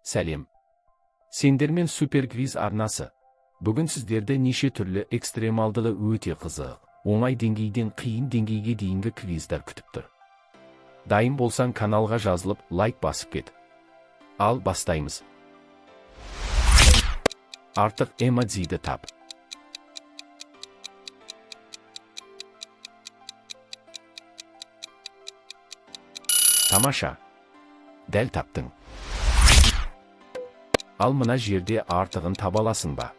Сәлем. Сендермен суперквиз арнасы. Бүгін сіздерді неше түрлі экстремалдылы өте қызық, оңай деңгейден қиын деңгейге дейінгі квиздар күтіп тұр. Дайын болсаң каналға жазылып, лайк басып кет. Ал бастаймыз. Артық эмодзиді тап. Тамаша. Дәл таптың. Ал мына жерде артығын таба аласың ба?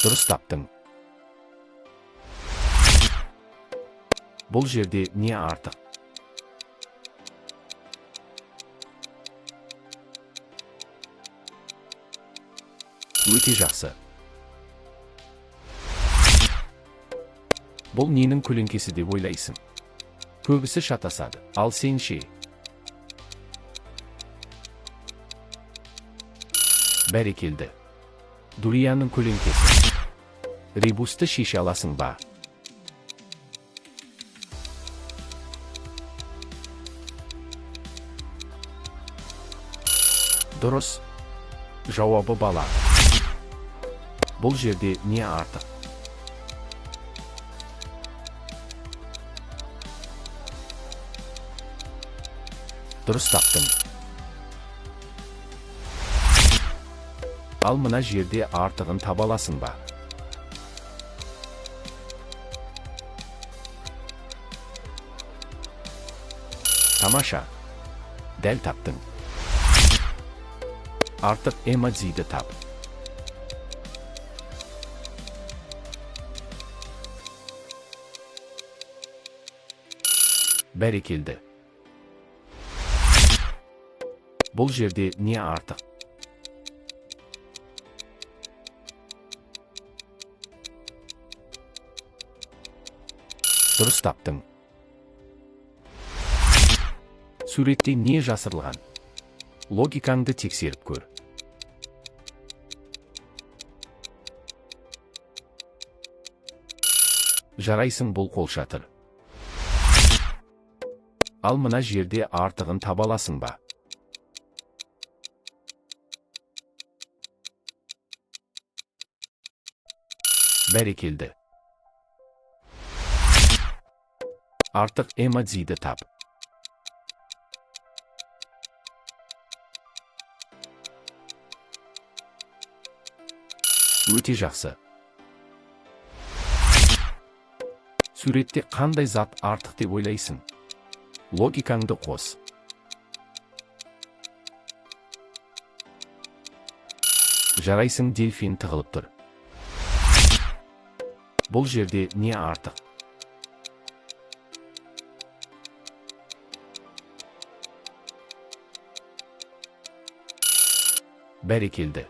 Дұрыс таптың. Бұл жерде не артық? Өте жақсы. Бұл ненің көлеңкесі деп ойлайсың? Көбісі шатасады, ал сен ше? Бәрекелді. Дурияның көлеңкесі. Ребусты шеше аласың ба? Дұрыс. Жауабы бала. Бұл жерде не артық? Дұрыс таптың. Ал мына жерде артығын таба аласың ба? Тамаша. Дәл таптың. Артық эмодзиді тап. Бәрекелді. Бұл жерде не артық? Дұрыс таптың. Суретте не жасырылған? Логикаңды тексеріп көр. Жарайсың, бұл қолшатыр. Ал мына жерде артығын таба аласың ба? Бәрекелді. Артық эмодзиді тап. Өте жақсы. Суретте қандай зат артық деп ойлайсың? Логикаңды қос. Жарайсың, дельфин тығылып тұр. Бұл жерде не артық? Бәрекелді.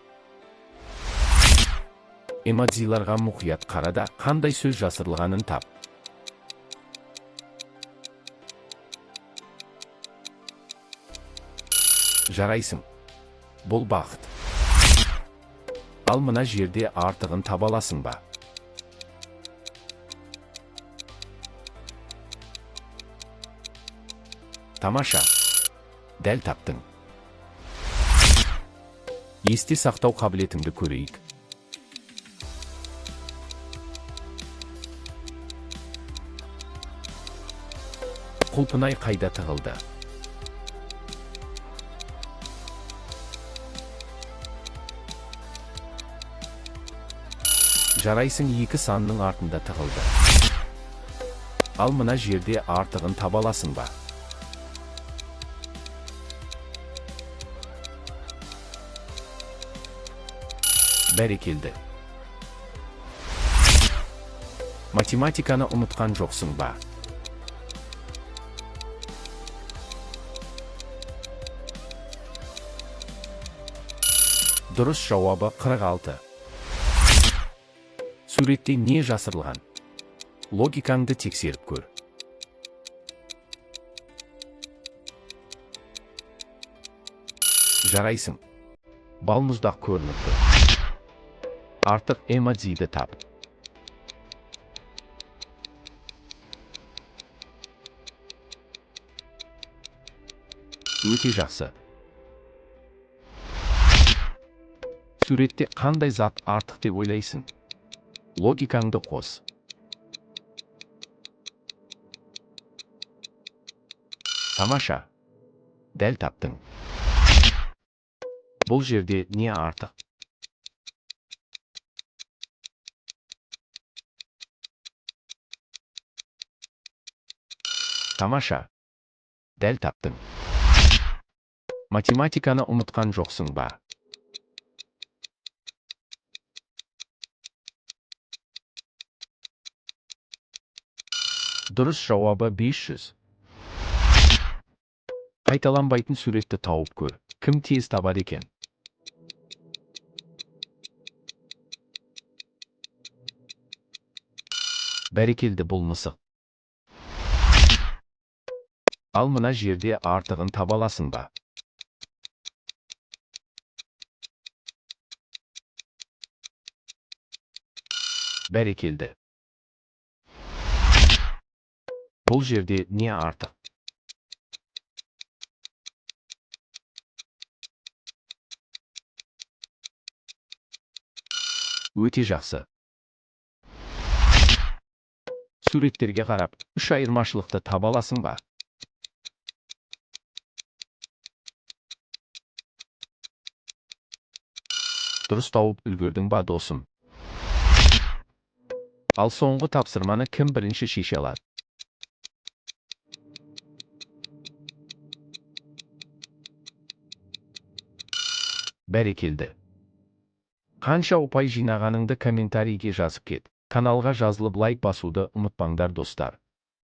Эмодзиларға мұқият қарада, қандай сөз жасырылғанын тап. Жарайсың. Бұл бақыт. Ал мына жерде артығын таба аласың ба? Тамаша. Дәл таптың. Есте сақтау қабілетімді көрейік. Құлпынай қайда тығылды? Жарайсың, екі санның артында тығылды. Ал мына жерде артығын таба аласың ба? Бәрекелді. Математиканы ұмытқан жоқсың ба? Дұрыс жауабы 46. Суретте не жасырылған? Логикаңды тексеріп көр. Жарайсың. Балмұздақ көрініп тұр. Артық эмодзиді тап. Өте жақсы. Суретте қандай зат артық деп ойлайсың? Логикаңды қос. Тамаша. Дәл таптың. Бұл жерде не артық? Тамаша. Дәл таптың. Математиканы ұмытқан жоқсың ба? Дұрыс жауабы 500. Қайталанбайтын суретті тауып көр. Кім тез табады екен? Бәрекелді, бұл мысық. Ал мына жерде артығын таба аласың ба? Бәрекелді. Бұл жерде не артық? Өте жақсы. Суреттерге қарап, үш айырмашылықты таба аласың ба? Дұрыс тауып үлгердің ба, досым? Ал соңғы тапсырманы кім бірінші шеше алады? Бәрекелді. Қанша ұпай жинағаныңды комментарийге жазып кет. Каналға жазылып лайк басуды ұмытпаңдар достар.